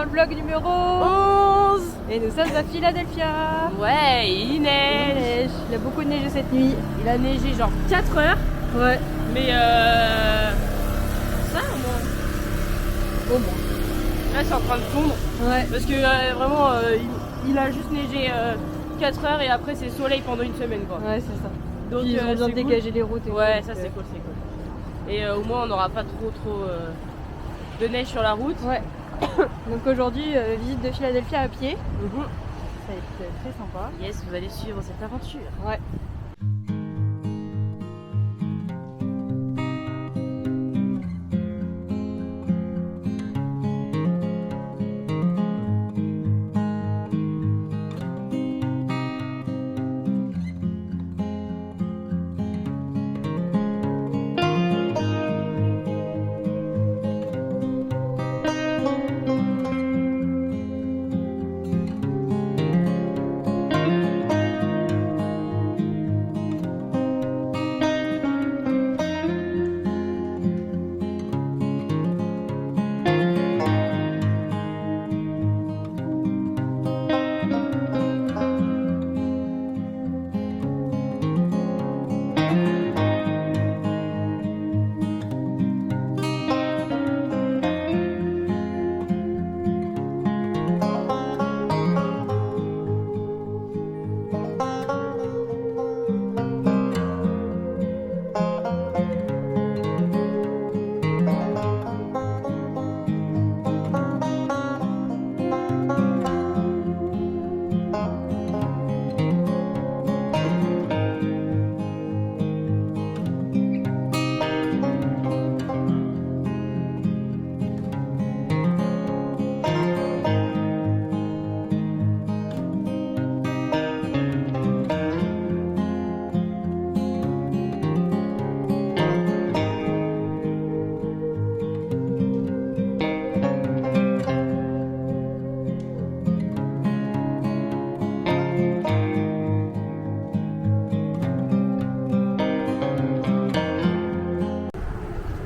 dans le vlog numéro 11. Et nous sommes à Philadelphia. Ouais, il neige. Il a beaucoup neigé cette nuit. Il a neigé genre 4 heures. Ouais. Mais ça au moins. Au moins. Là c'est en train de fondre. Ouais. Parce que vraiment il a juste neigé 4 heures et après c'est soleil pendant une semaine quoi. Ouais, c'est ça. Donc ils ont besoin de dégager cool. les routes. Ouais, ça c'est cool, c'est cool. Et au moins on n'aura pas trop de neige sur la route. Ouais. Donc aujourd'hui, visite de Philadelphia à pied. Mhm. Ça va être très sympa. Yes, vous allez suivre cette aventure. Ouais.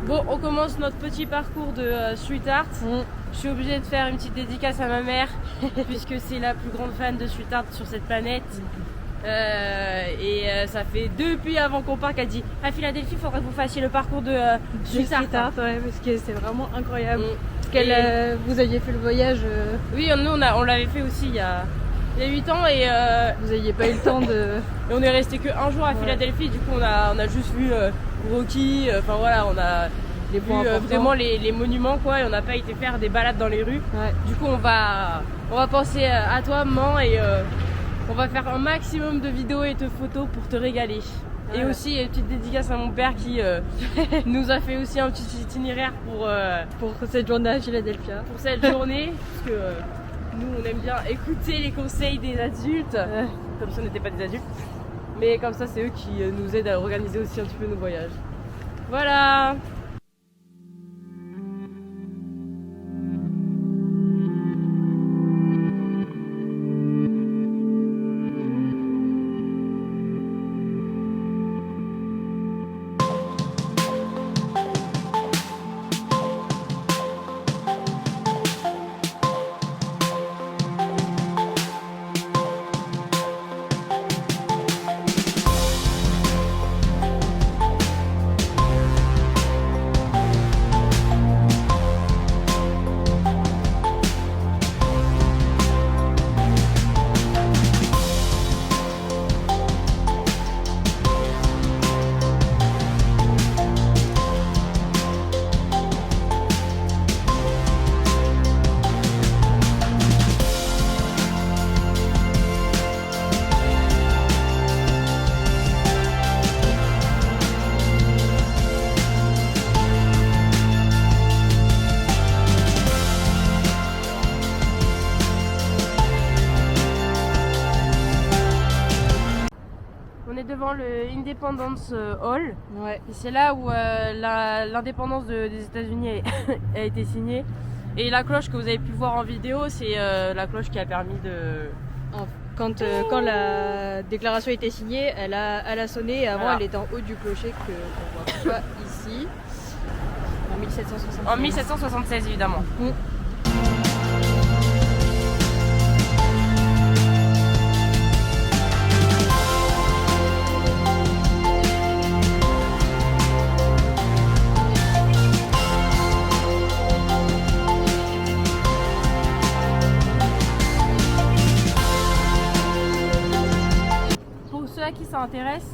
Bon, on commence notre petit parcours de street art. Je suis obligée de faire une petite dédicace à ma mère puisque c'est la plus grande fan de street art sur cette planète. Ça fait depuis avant qu'on parte qu'elle dit à Philadelphie, il faudrait que vous fassiez le parcours de street art. Ouais, parce que c'est vraiment incroyable. Parce vous aviez fait le voyage. Oui, nous on l'avait fait aussi il y a 8 ans et Vous n'aviez pas eu le temps de. et on est resté que un jour à Philadelphie. Du coup, on a juste vu Rocky. Enfin voilà, on a Les points vu importants. vraiment les monuments quoi. Et on n'a pas été faire des balades dans les rues. Ouais. Du coup, on va penser à toi, maman, et on va faire un maximum de vidéos et de photos pour te régaler. Ouais. Et aussi une petite dédicace à mon père qui nous a fait aussi un petit itinéraire Pour cette journée à Philadelphia. pour cette journée. Parce que nous, on aime bien écouter les conseils des adultes. Ouais. Comme si on n'était pas des adultes. Mais comme ça, c'est eux qui nous aident à organiser aussi un petit peu nos voyages. Voilà! On est devant le Independence Hall. Ouais. Et c'est là où l'indépendance des États-Unis a été signée. Et la cloche que vous avez pu voir en vidéo, c'est la cloche qui a permis de... Quand la déclaration a été signée, elle a sonné et avant Voilà. elle était en haut du clocher qu'on voit ici. En 1776. En 1776 évidemment. Mm. intéresse,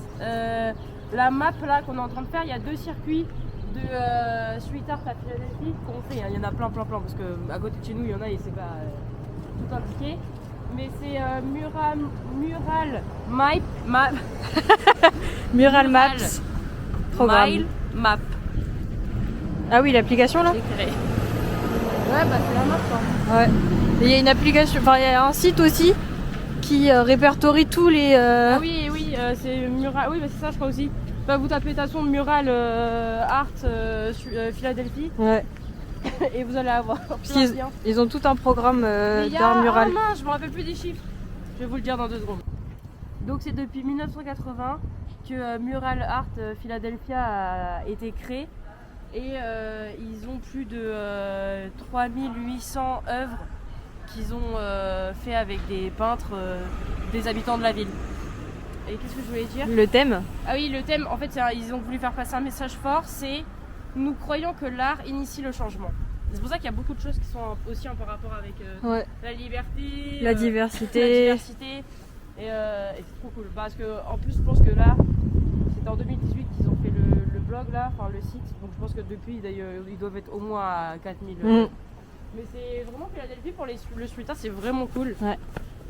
la map là qu'on est en train de faire, il y a 2 circuits de Street Art à Philadelphie qu'on fait. Il y en a plein parce que à côté de chez nous il y en a et c'est pas tout indiqué. Mais c'est Mural Maps. Programme. Mile Map. Ah oui, l'application là. C'est créé. Ouais, bah c'est la map quoi. Ouais. Et il y a une application, enfin il y a un site aussi qui répertorie tous les. Ah oui, c'est Mural. Oui, bah c'est ça, je crois aussi. Bah, vous tapez de toute façon Mural Art Philadelphie. Ouais. Et vous allez avoir plein de liens. Ils ont tout un programme d'art mural. Oh mince, je me rappelle plus des chiffres. Je vais vous le dire dans 2 secondes. Donc c'est depuis 1980 que Mural Art Philadelphia a été créé. Et ils ont plus de 3800 œuvres qu'ils ont fait avec des peintres des habitants de la ville. Et qu'est-ce que je voulais dire? Le thème. Ah oui, le thème, en fait, ils ont voulu faire passer un message fort, c'est nous croyons que l'art initie le changement. C'est pour ça qu'il y a beaucoup de choses qui sont aussi en rapport avec la liberté, la diversité. La diversité. Et c'est trop cool. Parce que en plus, je pense que là, c'était en 2018 qu'ils ont fait le blog là, enfin le site. Donc je pense que depuis, d'ailleurs, ils doivent être au moins à 4000. Mais c'est vraiment Philadelphie pour le street art, c'est vraiment cool. Ouais.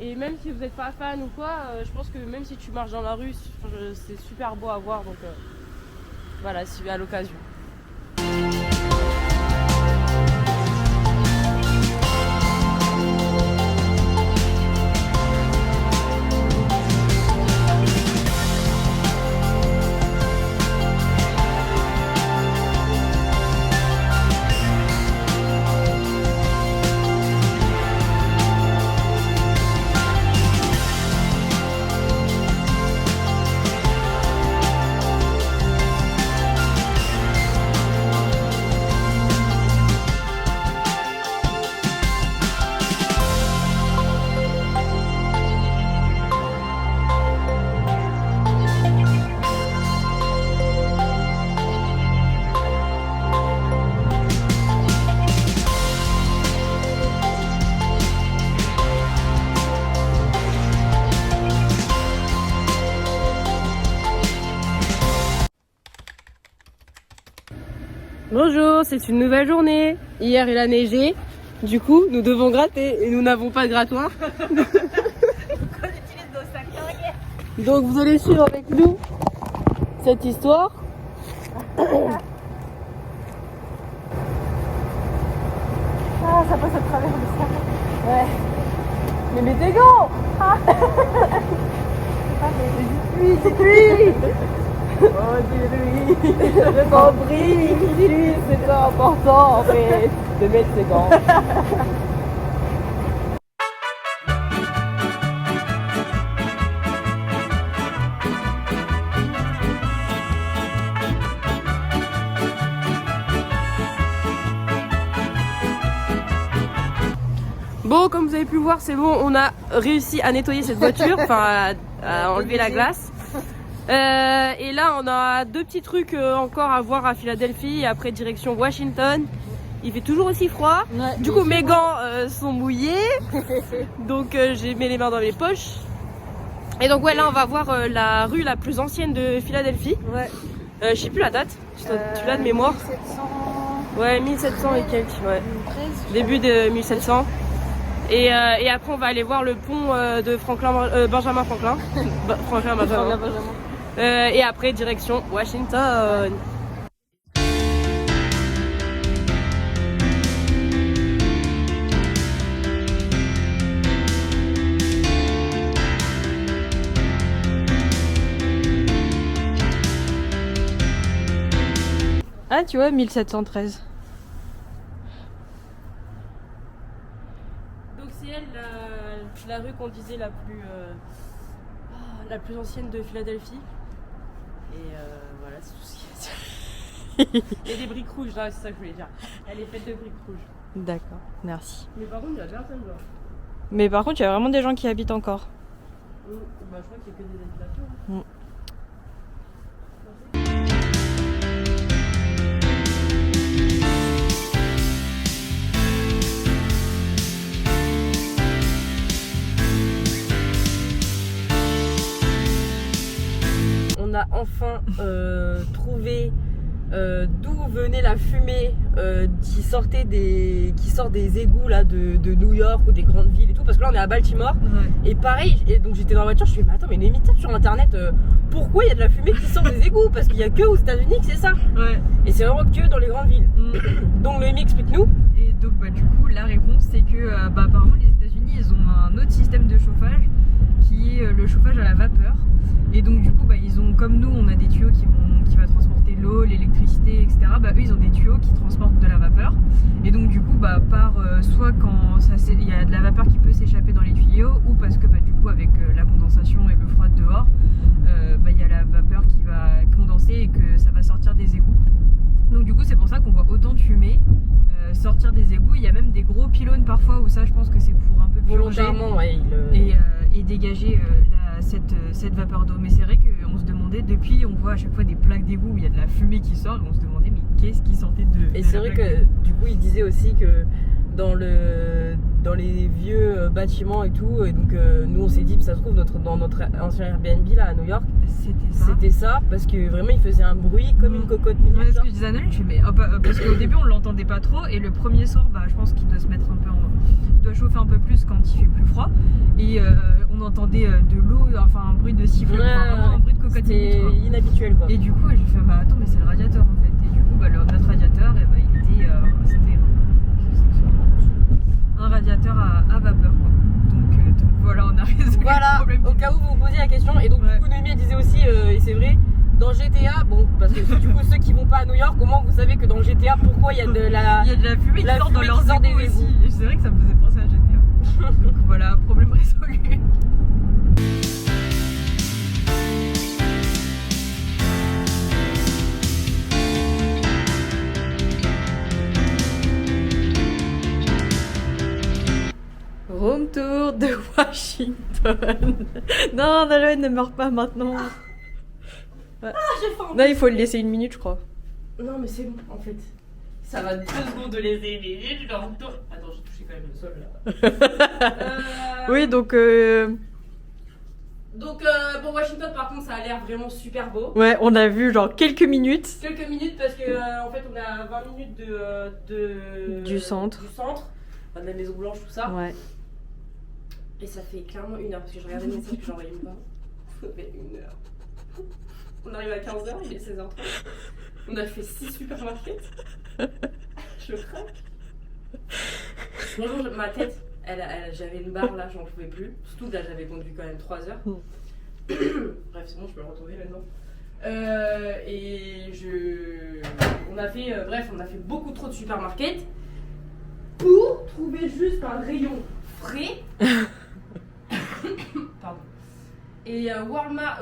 Et même si vous n'êtes pas fan ou quoi, je pense que même si tu marches dans la rue, c'est super beau à voir. Donc voilà, si à l'occasion. Bonjour, c'est une nouvelle journée. Hier il a neigé, du coup nous devons gratter et nous n'avons pas de grattoir. Donc vous allez suivre avec nous cette histoire. Ah, ça passe à travers le sable. Ouais. Mais mets tes gants. Ah. Dites-lui. Oh, dis-lui. Fabrice, dis-lui, c'est pas important en fait de mettre ses gants. Bon, comme vous avez pu voir, c'est bon, on a réussi à nettoyer cette voiture, enfin à enlever la glace. Et là, on a 2 petits trucs encore à voir à Philadelphie et après direction Washington. Il fait toujours aussi froid. Ouais, du coup, mes gants sont mouillés. Donc, j'ai mis les mains dans mes poches. Et donc, ouais, là, on va voir la rue la plus ancienne de Philadelphie. Ouais. Je sais plus la date. Tu l'as de mémoire? 1700. Ouais, 1700 et quelques. Ouais. 13, début de 1700. Et après, on va aller voir le pont de Benjamin Franklin. Benjamin. Et après, direction Washington. Ah, tu vois, 1713. Donc c'est elle, la rue qu'on disait la plus ancienne de Philadelphie. Et voilà, c'est tout ce qu'il y a. Il y a des briques rouges, là, c'est ça que je voulais dire. Elle est faite de briques rouges. D'accord, merci. Mais par contre, il y a personne là. Mais par contre, il y a vraiment des gens qui habitent encore. Bah, je crois qu'il n'y a que des habitations. on a enfin trouvé d'où venait la fumée qui sort des égouts là de New York ou des grandes villes et tout, parce que là on est à Baltimore. Et pareil, et donc j'étais dans la voiture, je me suis dit mais attends, mais les mythes sur internet, pourquoi il y a de la fumée qui sort des égouts? Parce qu'il y a que aux États-Unis que c'est ça. Et c'est vraiment que dans les grandes villes. Donc Noémie, explique-nous. Et donc du coup la réponse c'est que apparemment les États-Unis ils ont un autre système de chauffage qui est le chauffage à la vapeur. Et donc du coup ils ont, comme nous on a des tuyaux qui va transporter l'eau, l'électricité, etc. Eux ils ont des tuyaux qui transportent de la vapeur. Et donc du coup soit quand il y a de la vapeur qui peut s'échapper dans les tuyaux, ou parce que du coup avec la condensation et le froid de dehors, il y a la vapeur qui va condenser et que ça va sortir des égouts. Donc du coup c'est pour ça qu'on voit autant de fumée sortir des égouts. Il y a même des gros pylônes parfois où ça je pense que c'est pour un peu purger et dégager cette vapeur d'eau. Mais c'est vrai qu'on se demandait, depuis on voit à chaque fois des plaques d'égout où il y a de la fumée qui sort, et on se demandait mais qu'est-ce qui sortait de Et c'est vrai que du coup il disait aussi que dans les vieux bâtiments et tout, et donc nous on s'est dit, ça se trouve dans notre ancien Airbnb là à New York, c'était ça, parce que vraiment il faisait un bruit comme une cocotte minute. Ouais, ce que je disais à Noël, parce qu'au début on l'entendait pas trop, et le premier soir je pense qu'il doit se mettre un peu il doit chauffer un peu plus quand il fait plus froid, et on entendait de l'eau, enfin un bruit de sifflet, un bruit de cocotte minute. C'était inhabituel quoi. Et du coup j'ai fait attends, mais c'est le radiateur en fait. Et du coup notre radiateur il était c'était un radiateur à vapeur quoi. Donc voilà, on a résolu le problème. Au cas où vous vous posiez la question. Et donc du coup Noémie disait aussi, et c'est vrai, dans GTA, parce que du coup ceux qui vont pas à New York, au moins vous savez que dans GTA, pourquoi il y a de la fumée qui sort dans leurs égouts aussi. Et c'est vrai que ça me faisait penser à GTA. Donc voilà, problème résolu. Home tour de Washington. Non, Nalouen ne meurt pas maintenant. J'ai faim. Non, il faut le laisser 1 minute, je crois. Non mais c'est bon en fait. Ça va 2 secondes de laisser 1 minute, je leur tourne. Attends, j'ai touché quand même le sol là. Oui, donc pour Washington par contre ça a l'air vraiment super beau. ouais, on a vu genre quelques minutes. Quelques minutes parce que en fait on est à 20 minutes Du centre. De la Maison Blanche, tout ça. Ouais. Et ça fait clairement 1 heure parce que je regardais le message que j'ai envoyé une fois. Ça fait 1 heure. On arrive à 15h, il est 16h30. On a fait 6 supermarkets. Je craque. Bonjour, ma tête, j'avais une barre là, j'en pouvais plus. Surtout que là j'avais conduit quand même 3 heures. Bref, c'est bon, je peux le retrouver maintenant. On a fait beaucoup trop de supermarkets pour trouver juste un rayon frais. Pardon. Et Walmart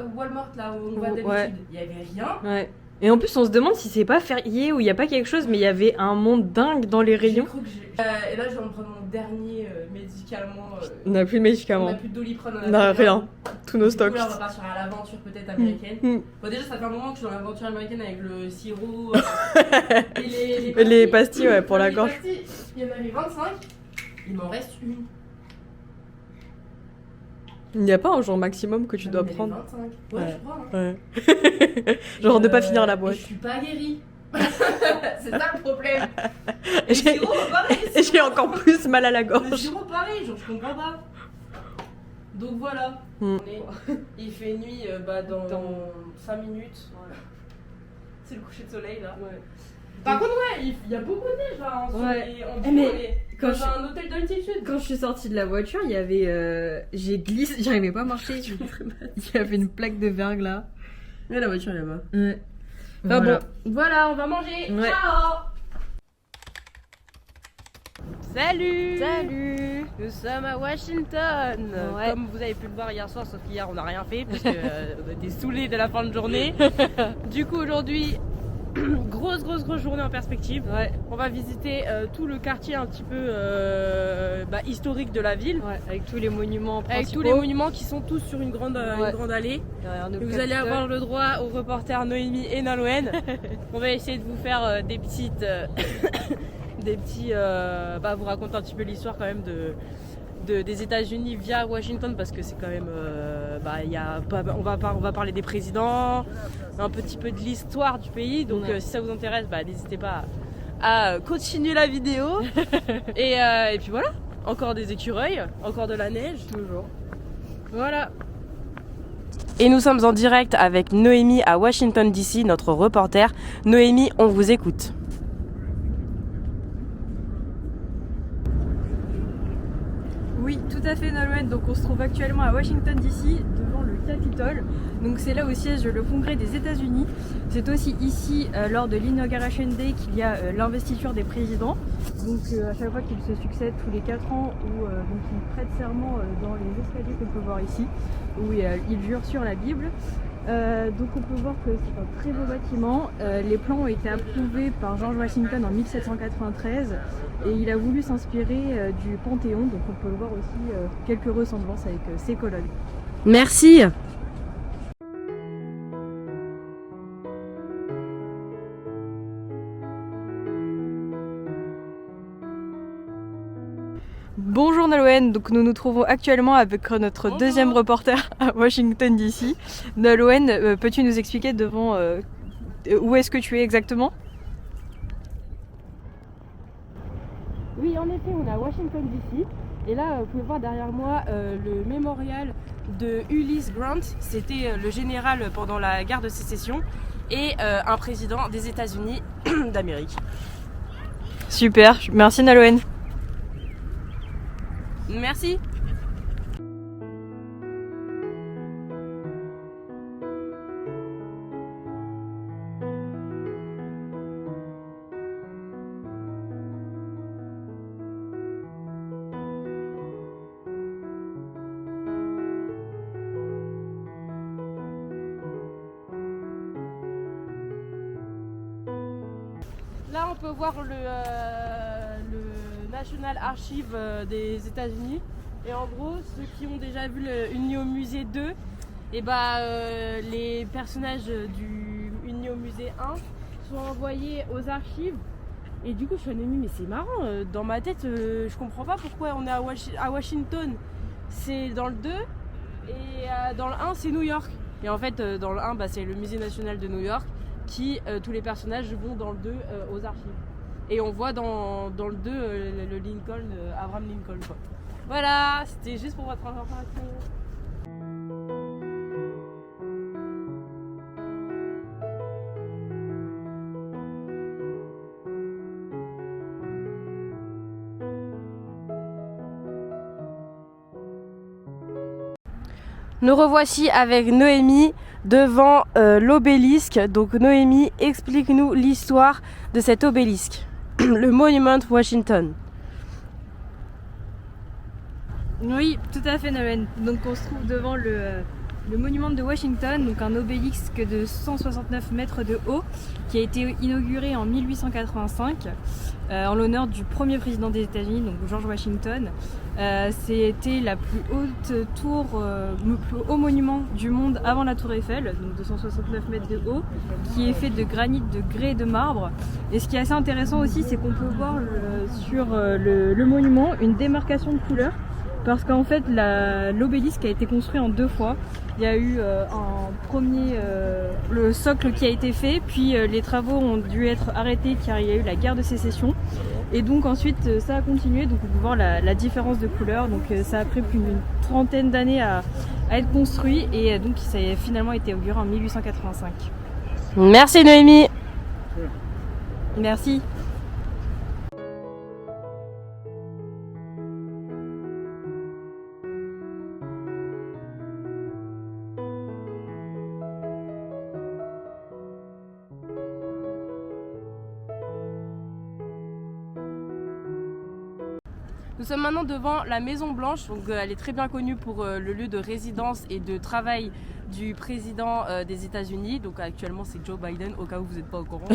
là où on va d'habitude, il n'y avait rien. Ouais. Et en plus, on se demande si c'est pas férié ou il n'y a pas quelque chose, mais il y avait un monde dingue dans les rayons. Et là, je vais me prendre mon dernier médicament. On n'a plus de médicaments. On n'a plus de Doliprane. On n'a rien. Tous nos stocks. Là, on va partir à l'aventure peut-être américaine. Bon, déjà, ça fait un moment que je suis dans l'aventure américaine avec le sirop et les pastilles, ouais, pour la gorge. Pastilles, il y en avait 25. Il m'en reste une. Il n'y a pas un jour maximum que tu dois prendre. 25. Ouais, je crois. Hein. Ouais. Genre de pas finir la boîte. Et je suis pas guérie. C'est ça le problème. Et j'ai encore plus mal à la Le gorge. sirop pareil, genre je comprends pas. Donc voilà. Il fait nuit dans 5 minutes. Ouais. C'est le coucher de soleil là. Ouais. Par contre, ouais, il y a beaucoup de neige là. Quand j'ai un hôtel d'altitude. Quand je suis sortie de la voiture, il y avait. J'ai glissé, j'arrivais pas à marcher. Il y avait une plaque de verglas. Mais la voiture est là-bas. Ouais. Enfin voilà. Bon, voilà, on va manger. Ouais. Ciao. Salut. Nous sommes à Washington. Ouais. Comme vous avez pu le voir hier soir, sauf qu'hier on n'a rien fait parce qu'on était saoulés de la fin de journée. Du coup aujourd'hui, grosse journée en perspective. Ouais. On va visiter tout le quartier un petit peu historique de la ville. Ouais, avec tous les monuments principaux. Avec tous les monuments qui sont tous sur une grande allée. Vous allez avoir le droit aux reporters Noémie et Nalouen. On va essayer de vous faire des petits vous raconter un petit peu l'histoire quand même des États-Unis via Washington parce que c'est quand même, on va parler des présidents, un petit peu de l'histoire du pays. Donc si ça vous intéresse, n'hésitez pas à continuer la vidéo. et puis voilà, encore des écureuils, encore de la neige. Toujours. Voilà. Et nous sommes en direct avec Noémie à Washington DC, notre reporter. Noémie, on vous écoute. Oui, tout à fait, Nolwenn. Donc on se trouve actuellement à Washington DC, devant le Capitole. Donc c'est là où siège le Congrès des États-Unis. C'est aussi ici, lors de l'Inauguration Day, qu'il y a l'investiture des présidents. Donc à chaque fois qu'ils se succèdent tous les 4 ans, où donc ils prêtent serment dans les escaliers qu'on peut voir ici, où ils jurent sur la Bible. Donc on peut voir que c'est un très beau bâtiment. Les plans ont été approuvés par George Washington en 1793 et il a voulu s'inspirer du Panthéon, donc on peut voir aussi quelques ressemblances avec ces colonnes. Merci. Bonjour Nolwenn, donc nous nous trouvons actuellement avec notre deuxième reporter à Washington DC. Nolwenn, peux-tu nous expliquer devant où est-ce que tu es exactement? Oui, en effet, on est à Washington DC. Et là, vous pouvez voir derrière moi le mémorial de Ulysses Grant. C'était le général pendant la guerre de sécession et un président des États-Unis d'Amérique. Super, merci Nolwenn. Merci. Là, on peut voir le National Archive des États-Unis. Et en gros, ceux qui ont déjà vu le Unio Musée 2, les personnages du Unio Musée 1 sont envoyés aux archives. Et du coup, je suis en mais c'est marrant, dans ma tête, je comprends pas pourquoi on est à Washington, c'est dans le 2, et dans le 1, c'est New York. Et en fait, dans le 1, c'est le Musée National de New York, qui, tous les personnages vont dans le 2 aux archives. Et on voit dans le 2 le Lincoln, Abraham Lincoln, quoi. Voilà, c'était juste pour votre information. Nous revoici avec Noémie devant l'obélisque. Donc Noémie, explique-nous l'histoire de cet obélisque, le Monument Washington. Oui, tout à fait Nolwenn. Donc on se trouve devant le monument de Washington, donc un obélisque de 169 mètres de haut qui a été inauguré en 1885 en l'honneur du premier président des États-Unis, donc George Washington. C'était la plus haute tour, le plus haut monument du monde avant la tour Eiffel, donc de 169 mètres de haut, qui est fait de granit, de grès et de marbre. Et ce qui est assez intéressant aussi, c'est qu'on peut voir sur le monument une démarcation de couleurs. Parce qu'en fait, l'obélisque a été construit en 2 fois. Il y a eu un premier, le socle qui a été fait, puis les travaux ont dû être arrêtés car il y a eu la guerre de sécession. Et donc ensuite, ça a continué, donc on peut voir la différence de couleur. Donc ça a pris plus d'une 30aine d'années à être construit et donc ça a finalement été inauguré en 1885. Merci Noémie. Merci. Nous sommes maintenant devant la Maison Blanche, donc elle est très bien connue pour le lieu de résidence et de travail du président des États-Unis. Donc actuellement c'est Joe Biden, au cas où vous n'êtes pas au courant.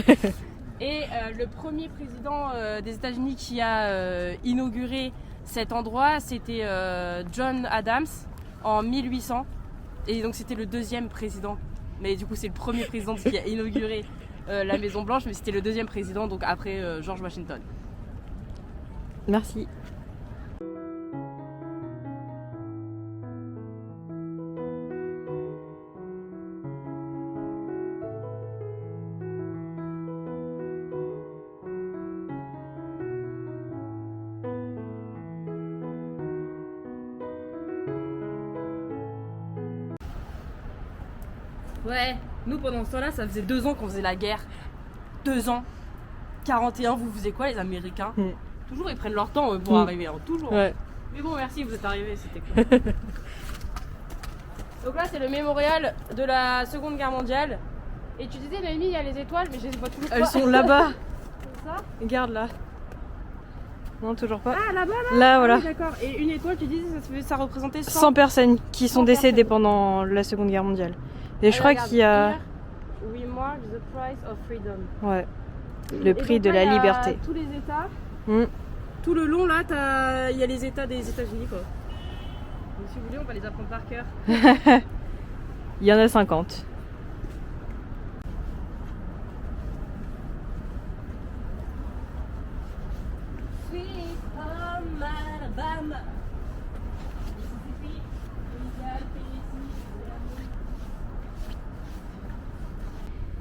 Et le premier président des États-Unis qui a inauguré cet endroit, c'était John Adams en 1800. Et donc c'était le deuxième président. Mais du coup c'est le premier président qui a inauguré la Maison Blanche, mais c'était le deuxième président, donc après George Washington. Merci. Ouais, nous pendant ce temps-là, ça faisait 2 ans qu'on faisait la guerre. 2 ans. 41, vous faisiez quoi les Américains? Toujours ils prennent leur temps pour arriver, hein. Toujours. Ouais. Mais bon, merci, vous êtes arrivés, c'était cool. Donc là, c'est le mémorial de la Seconde Guerre mondiale. Et tu disais, Noémie, il y a les étoiles, mais je les vois toujours pas. Elles sont là-bas. C'est ça? Regarde là. Non, toujours pas. Ah, là-bas, là? Là, Ah, voilà. oui, d'accord. Et une étoile, tu disais, ça représentait 100 personnes qui sont 100 décédées personnes. pendant la Seconde Guerre mondiale. Et je crois qu'il y a... Here, we mark the price of freedom. Ouais. Le Et prix donc de là, la il y a liberté. tous les États. Mm. Tout le long, là, il y a les États des États-Unis, quoi. Donc si vous voulez, on va les apprendre par cœur. Il y en a 50. Sweet home Alabama.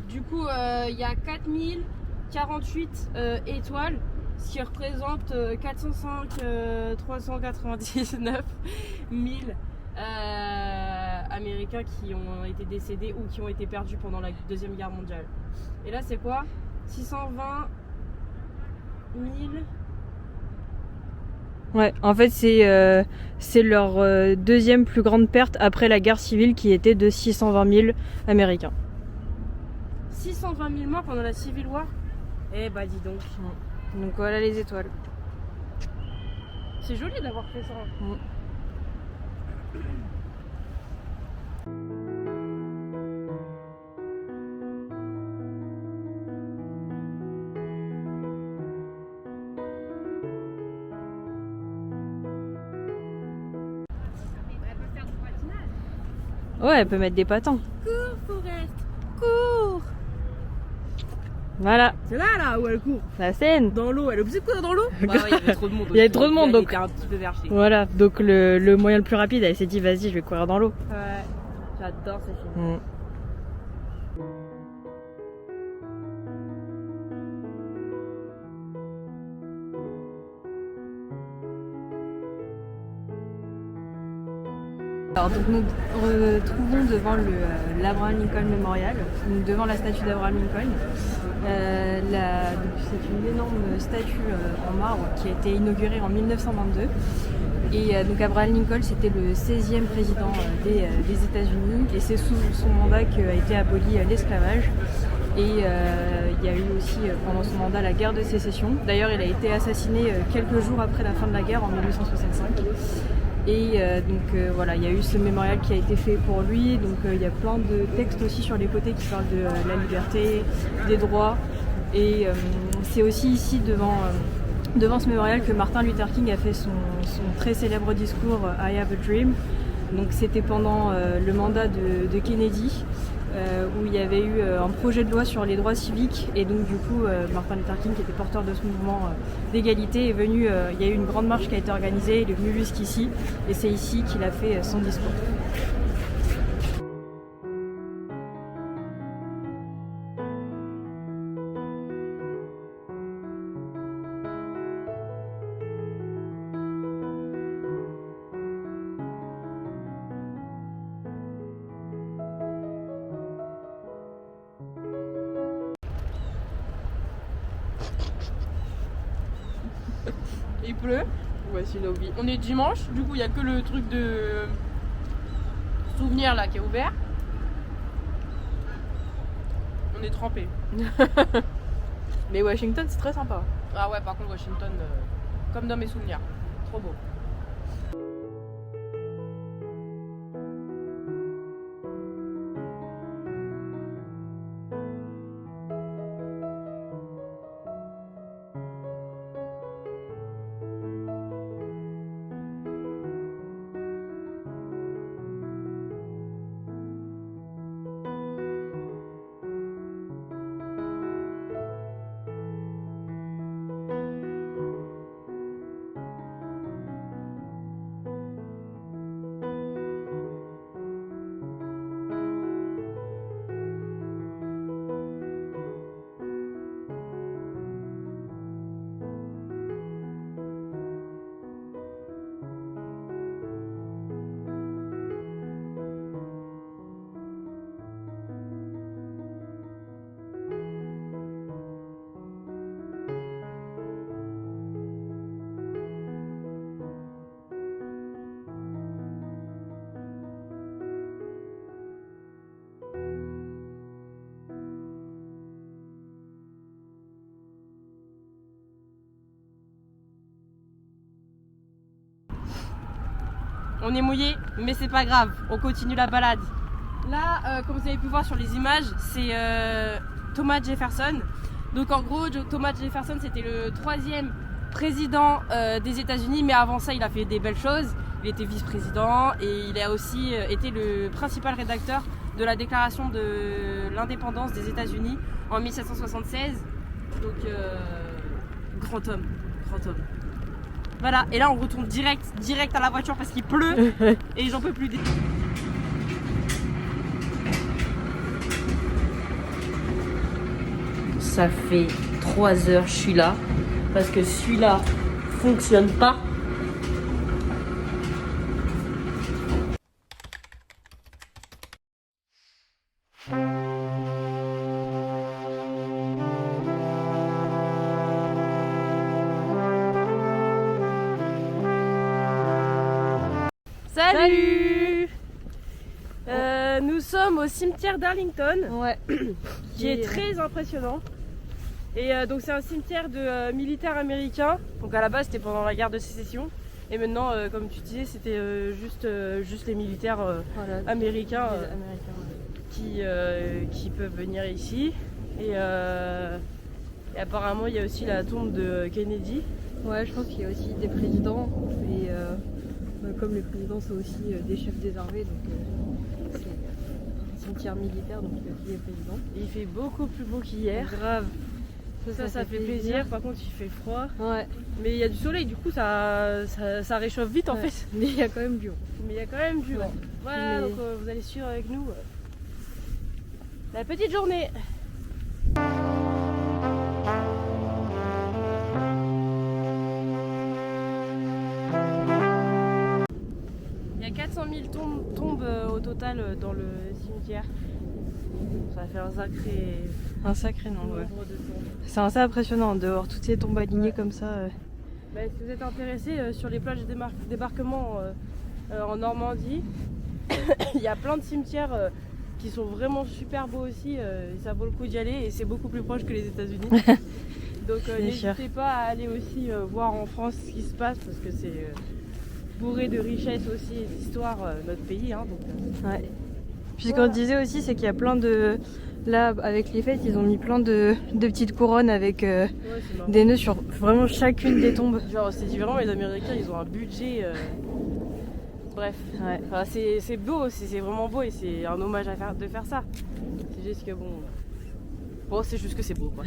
Du coup, il y a 4048 étoiles, ce qui représente 405 399 000 Américains qui ont été décédés ou qui ont été perdus pendant la Deuxième Guerre mondiale. Et là, c'est quoi? 620 000. Ouais, en fait, c'est leur deuxième plus grande perte après la guerre civile qui était de 620 000 Américains. 620 000 morts pendant la Civil War. Eh bah dis donc. Donc voilà les étoiles. C'est joli d'avoir fait ça. Ouais, elle peut mettre des patins. Cours, Forest, cours. Voilà, C'est là où elle court. la Seine. Dans l'eau, elle est obligée de courir dans l'eau. Bah ouais, il y avait trop de monde. Il y avait trop de monde, Elle donc- était un petit peu vergée. Voilà, donc le moyen le plus rapide, elle s'est dit vas-y, je vais courir dans l'eau. Ouais, j'adore ces films. Mm. Alors donc nous retrouvons devant l'Abraham Lincoln Memorial, donc devant la statue d'Abraham Lincoln. Donc c'est une énorme statue en marbre qui a été inaugurée en 1922. Et donc Abraham Lincoln c'était le 16e président des États-Unis et c'est sous son mandat qu'a été aboli l'esclavage. Et il y a eu aussi pendant son mandat la guerre de sécession. D'ailleurs il a été assassiné quelques jours après la fin de la guerre en 1865. Et voilà, il y a eu ce mémorial qui a été fait pour lui. Donc il y a plein de textes aussi sur les côtés qui parlent de la liberté, des droits. Et c'est aussi ici devant ce mémorial que Martin Luther King a fait son très célèbre discours I Have a Dream. Donc c'était pendant le mandat de Kennedy. Où il y avait eu un projet de loi sur les droits civiques et donc du coup Martin Luther King qui était porteur de ce mouvement d'égalité est venu, il y a eu une grande marche qui a été organisée, il est venu jusqu'ici et c'est ici qu'il a fait son discours. Il pleut. Ouais, c'est une oublié. On est dimanche, du coup il n'y a que le truc de souvenir là qui est ouvert. On est trempé. Mais Washington c'est très sympa. Ah ouais, par contre Washington, comme dans mes souvenirs, trop beau. on est mouillé, mais c'est pas grave, on continue la balade. Là, comme vous avez pu voir sur les images, c'est Thomas Jefferson. Donc en gros, Thomas Jefferson, c'était le 3e président des États-Unis, mais avant ça, il a fait des belles choses. Il était vice-président et il a aussi été le principal rédacteur de la déclaration de l'indépendance des États-Unis en 1776. Donc grand homme, grand homme. Voilà, et là on retourne direct à la voiture parce qu'il pleut et j'en peux plus. Ça fait 3 heures je suis là parce que celui-là fonctionne pas. Salut, nous sommes au cimetière d'Arlington, Ouais. qui est très impressionnant. Et donc c'est un cimetière de militaires américains. Donc à la base c'était pendant la guerre de sécession. Et maintenant, comme tu disais, c'était juste les militaires Voilà. américains Les Américains. qui peuvent venir ici. Et apparemment il y a aussi la tombe de Kennedy. Ouais, je pense qu'il y a aussi des présidents et comme les présidents sont aussi des chefs des armées, donc c'est un cimetière militaire, donc il y a aussi les présidents. Et il fait beaucoup plus beau qu'hier. Grave. Ça fait plaisir. Par contre il fait froid. Ouais. Mais il y a du soleil, du coup ça réchauffe vite en Ouais. fait. Mais il y a quand même du vent. Mais il y a quand même du vent. Ouais. Voilà, Mais- donc vous allez suivre avec nous la petite journée. Il y a 400 000 tombes au total dans le cimetière. Ça fait Un sacré nombre. Ouais. nombre de tombes. C'est assez impressionnant de voir toutes ces tombes alignées comme ça. Bah, si vous êtes intéressé sur les plages de débarquement en Normandie, il y a plein de cimetières qui sont vraiment super beaux aussi. Et ça vaut le coup d'y aller et c'est beaucoup plus proche que les États-Unis. Donc C'est sûr. n'hésitez pas à aller aussi voir en France ce qui se passe parce que c'est bourré de richesses aussi et d'histoire notre pays. Hein, donc, Ouais. Puis ce qu'on disait aussi, c'est qu'il y a plein de. Là, avec les fêtes, ils ont mis plein de petites couronnes avec ouais, c'est marrant. des nœuds sur vraiment chacune des tombes. Genre c'est différent, les Américains ils ont un budget. Bref, Ouais. enfin, c'est beau, c'est vraiment beau et c'est un hommage à faire, de faire ça. C'est juste que bon c'est juste que c'est beau quoi.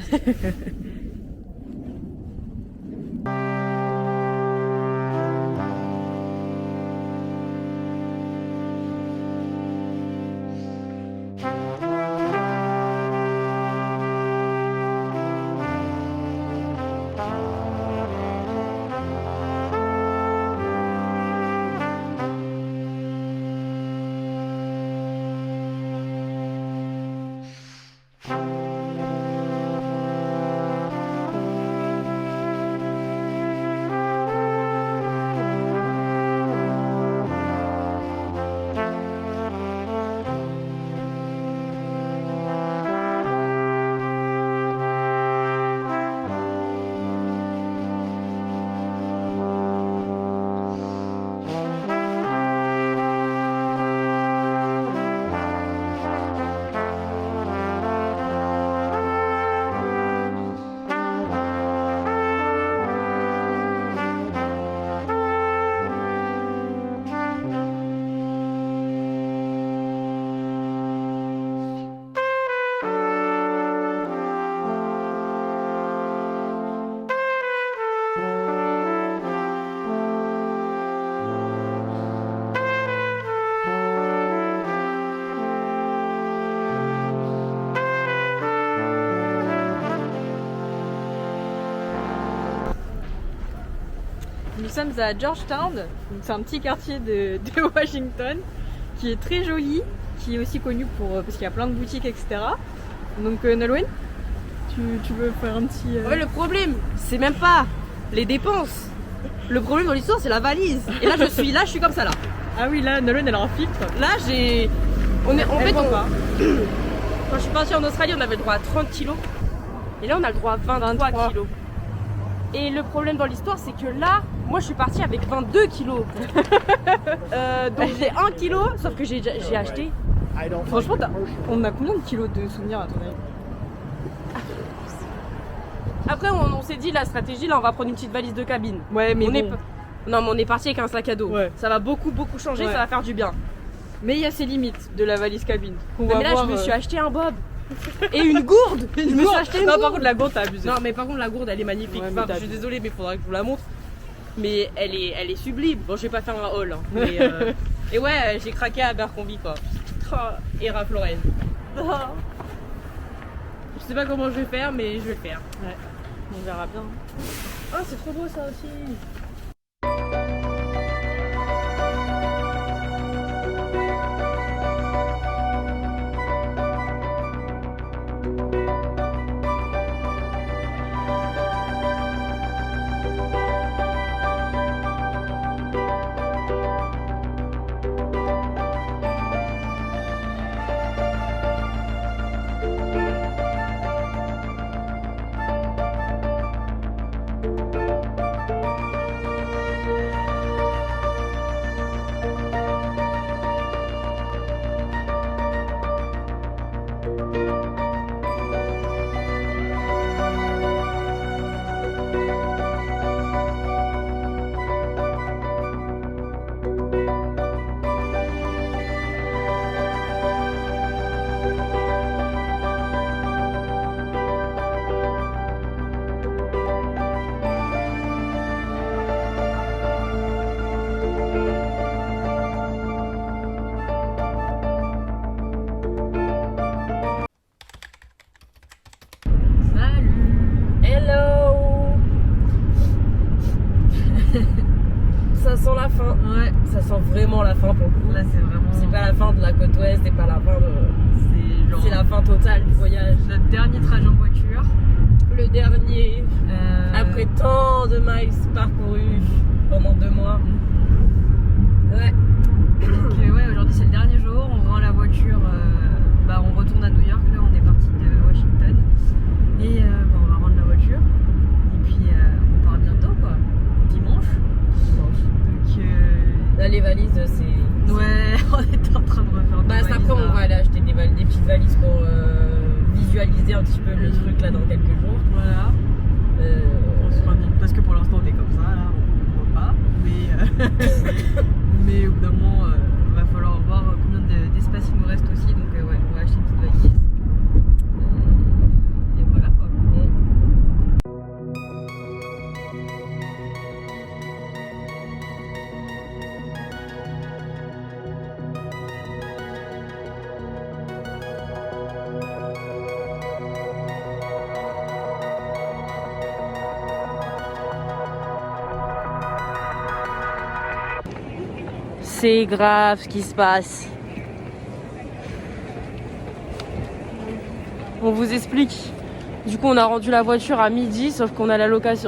Nous sommes à Georgetown, donc c'est un petit quartier de Washington qui est très joli, qui est aussi connu parce qu'il y a plein de boutiques, etc. Donc Nolwenn, tu veux faire un petit... Ouais, le problème, c'est même pas les dépenses. Le problème dans l'histoire, c'est la valise. Et là, je suis comme ça là. Ah oui, là, Nolwenn, elle a un filtre. Là, j'ai. On est. En Elle fait, voit pas. quand je suis partie en Australie, on avait le droit à 30 kilos. Et là, on a le droit à 23 kilos. Et le problème dans l'histoire, c'est que là, moi je suis partie avec 22 kilos. Donc j'ai 1 kilo, sauf que j'ai acheté. Franchement, on a combien de kilos de souvenirs à ton avis? Après, on s'est dit la stratégie, là on va prendre une petite valise de cabine. Ouais, mais Non, mais on est parti avec un sac à dos. Ouais. Ça va beaucoup changer, Ouais. ça va faire du bien. Mais il y a ses limites de la valise cabine. Mais là, je me suis acheté un bob. Et une gourde. Je me suis acheté une Non, gourde. par contre, la gourde, t'as abusé. Non, mais par contre, la gourde, elle est magnifique. Ouais, mais Enfin, je suis désolée, mais il faudra que je vous la montre. Mais elle est sublime. Bon, je vais pas faire un haul. Hein, mais, et ouais, j'ai craqué à Abercrombie, quoi. Et Ralph Lauren. Je sais pas comment je vais faire, mais je vais le faire. Ouais. On verra bien. Ah, c'est trop beau ça aussi. Ça sent la fin. Ouais. Ça sent vraiment la fin pour le coup. Là, c'est vraiment. C'est pas la fin de la côte ouest, c'est pas la fin de. C'est genre. C'est la fin totale du voyage. Notre dernier trajet en voiture. Le dernier. Après tant de miles parcourus pendant 2 mois. Ouais. Donc, ouais, aujourd'hui c'est le dernier jour. On rend la voiture. On retourne à New York. Là, on est parti de Washington. Et on va rendre la voiture. Et puis on part bientôt, quoi. Dimanche. Donc. Là, les valises, c'est. Ouais, on était en train de refaire des valises, Après, on là. va aller acheter des petites valises pour visualiser un petit peu le truc là dans quelques jours. Voilà. On se fera bien. Parce que pour l'instant, on est comme ça, là, on voit pas. Mais au bout d'un moment, va falloir voir combien d'espace il nous reste aussi. Donc, ouais, on va acheter une petite valise. Et voilà quoi. C'est grave ce qui se passe. On vous explique. Du coup, on a rendu la voiture à midi, sauf qu'on a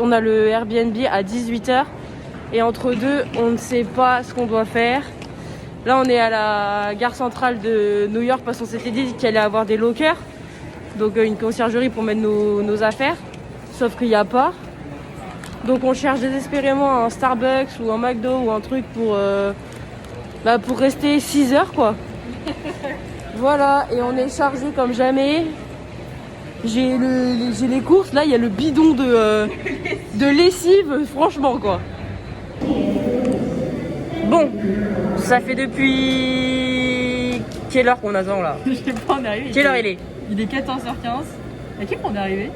on a le Airbnb à 18h. Et entre deux, on ne sait pas ce qu'on doit faire. Là, on est à la gare centrale de New York parce qu'on s'était dit qu'il allait avoir des lockers. Donc, une conciergerie pour mettre nos affaires. Sauf qu'il n'y a pas. Donc, on cherche désespérément un Starbucks ou un McDo ou un truc pour rester 6 heures, quoi. Voilà, et on est chargé comme jamais. J'ai les courses, là il y a le bidon de lessive, franchement quoi. Bon, ça fait depuis... Quelle heure qu'on attend là? Je sais pas, on est arrivé. Quelle heure il est? Il est 14h15. À quelle heure on est arrivé?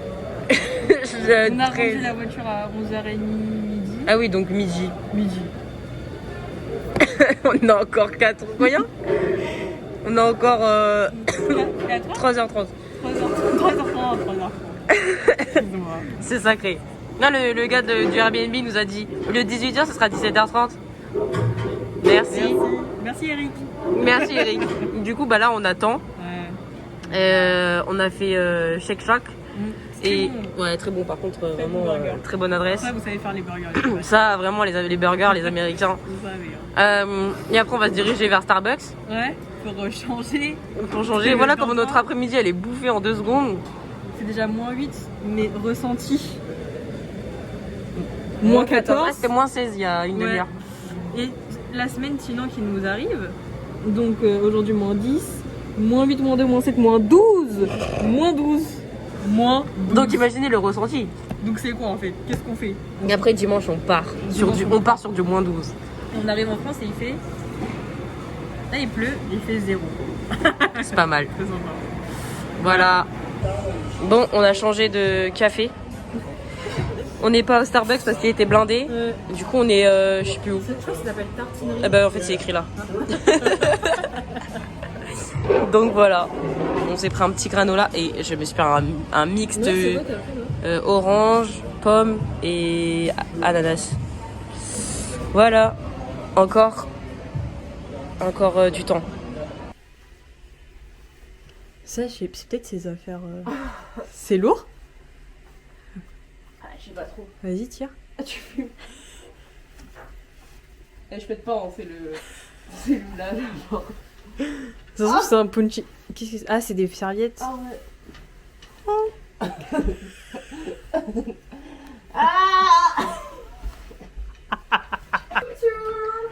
On a rendu la voiture à 11h30 midi. Ah oui, donc midi. Midi. On a encore 4... Combien? On a encore 3h30. 3h30. C'est sacré. Non, le gars du Airbnb nous a dit au lieu de 18h, ce sera 17h30. Merci. Merci Eric. Merci Eric. Du coup, là, on attend. Ouais. On a fait Shake Shack. Et bon. Ouais, très bon par contre, vraiment très bonne adresse. Ça, vous savez faire les burgers. Ça, vraiment, les burgers, les Américains. Vous savez. Et après, on va se diriger vers Starbucks. Ouais, pour changer. Pour changer. Voilà comment notre après-midi, elle est bouffée en 2 secondes. C'est déjà -8, mais ressenti. moins 14. Ah, c'était moins 16 il y a une Ouais. demi-heure. Et la semaine sinon qui nous arrive, donc aujourd'hui moins 10, moins 8, moins 2, moins 7, moins 12, moins 12, moins 12. Donc imaginez le ressenti. Donc c'est quoi en fait? Qu'est-ce qu'on fait? Et après dimanche on part on part sur du moins 12. On arrive en France et il fait... Là il pleut, il fait 0. C'est pas mal. C'est sympa. Voilà. Bon, on a changé de café. On n'est pas au Starbucks parce qu'il était blindé. Du coup, on est, je sais plus où. Je crois que ça s'appelle tartinerie. Ah bah en fait, c'est écrit là. Donc voilà. On s'est pris un petit granola et je me suis pris un mix de orange, pomme et ananas. Voilà. Encore du temps. Ça, c'est peut-être ses affaires. C'est lourd? Ah, je sais pas trop. Vas-y, tire. Ah, tu fumes. Je pète pas, hein, c'est le là. Ça se trouve, c'est un punchy. Qu'est-ce que c'est? Ah, c'est des serviettes. Ah ouais. Ah.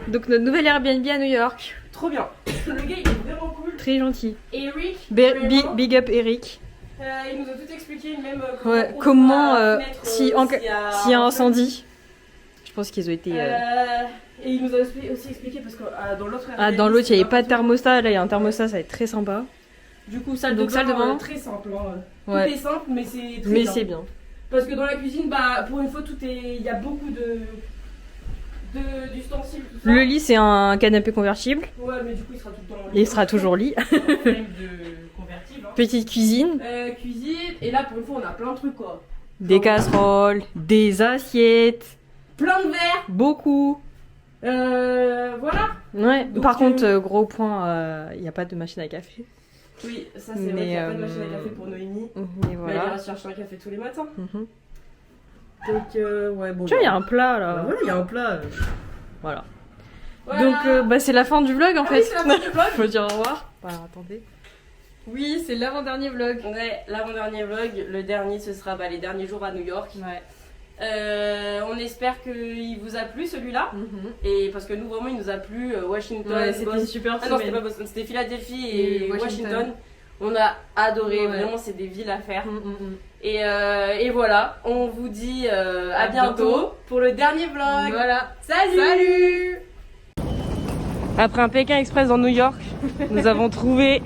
Donc, notre nouvel Airbnb à New York. Trop bien. Le gars, il est vraiment cool. Très gentil. Eric, Big up Eric. il nous a tout expliqué, même Ouais, comment mettre, s'il y a un incendie. Je pense qu'ils ont été. Et il nous a aussi expliqué parce que dans l'autre Dans l'autre, il n'y avait pas de thermostat. Là, il y a un thermostat, ça va être très sympa. Du coup, salle Donc, de salle de bain. très simple. Hein. Ouais. Tout est simple, mais c'est très Mais bien. c'est bien. Parce que dans la cuisine, bah, pour une fois, il y a beaucoup d'ustensiles. Tout ça. Le lit, c'est un canapé convertible. Ouais, mais du coup, il sera tout le temps. Il sera toujours lit. Frame de convertible. Hein. Petite cuisine. Cuisine. Et là, pour une fois, on a plein de trucs, quoi. Des casseroles. Des assiettes. Plein de verres. Beaucoup. Voilà. Ouais. Donc, Par contre, gros point, il n'y a pas de machine à café. Oui, ça c'est Mais, vrai qu'il n'y a pas de machine à café pour Noémie. Mais Mais elle voilà. ira chercher un café tous les matins. Mhm. Donc, ouais, bon. Tu vois, il y a un plat là. Bah voilà, il y a un plat. Voilà. Voilà. Donc, bah, c'est la fin du vlog en Ah fait. oui, c'est la fin du vlog. Faut dire au revoir. Voilà, attendez. Oui, c'est l'avant-dernier vlog. Ouais, l'avant-dernier vlog, le dernier ce sera les derniers jours à New York. Ouais. On espère qu'il vous a plu celui-là. Et parce que nous vraiment il nous a plu Washington. Ouais, c'était Boston. super Ah non, c'était semaine. pas Boston, c'était Philadelphie et Et Washington. Washington. On a adoré, Ouais. vraiment c'est des villes à faire. Et voilà, on vous dit à bientôt pour le dernier vlog. Voilà. Salut. Après un Pékin Express dans New York, nous avons trouvé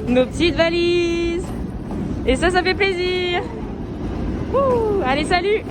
nos petites valises. Et ça fait plaisir. Ouh, allez, salut.